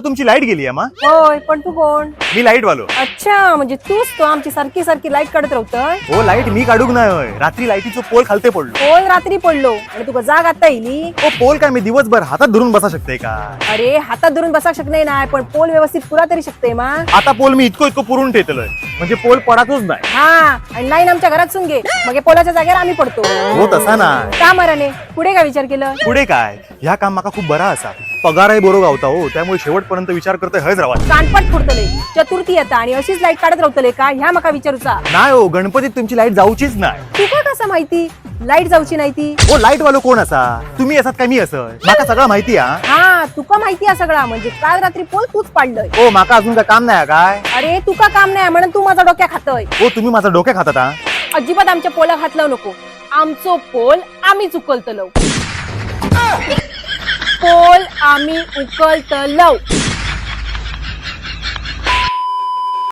तुमची लाईट गेली आहे मा? होय, पण तू कोण? मी लाईट वालो. अच्छा, म्हणजे तूच तो आमची सारखी सारखी लाईट काढत राहतोय. हो, लाईट मी काढूक नाही होय. रात्री लाईटीचो पोल खालते पडलो. पोल रात्री पडलो आणि तुका जाग आता येईली. हो, पोल काय मी दिवसभर हातात धरून बसा शकते का? अरे हातात धरून बसा शकत नाही, पण पोल व्यवस्थित पुरा तरी शकते मा. आता पोल मी इतकं पुरून ठेवलोय म्हणजे पोल पडातच नाही. हा, आणि लाईन आमच्या घरात सुंगे मग या पोलाच्या जागेवर आम्ही पडतो. हो, तसा नाही. का मराने पुढे काय विचार केलं? पुढे काय, ह्या काम माका खूप बरा असा. पगारही बरो गावता हो, त्यामुळे शेवटपर्यंत विचार करतोय हयच रावा. कानपट फुटतले चतुर्थी येता आणि अशीच लाईट काढत राहतले का, ह्या माका विचारूचा. नाही हो, गणपतीत तुमची लाईट जाऊचीच नाही. तुका कसं माहिती लाईट जाऊची नाही ती? हो, लाईट वालो कोण असा? तुम्ही असात काय मी असं? माका सगळं माहिती हा. हा, तुका माहिती आहे सगळा, म्हणजे काल रात्री पोल तूच पाडलंय. हो, माका अजून काय काम नाही काय? अरे तुका काम नाही म्हणून तू माझा डोक्या खातय. हो, तुम्ही माझा डोक्या खातात हा. अजिबात आमच्या पोला घातलं नको. आमचो पोल आम्ही उकलतलो. पोल आम्ही उकलतलो.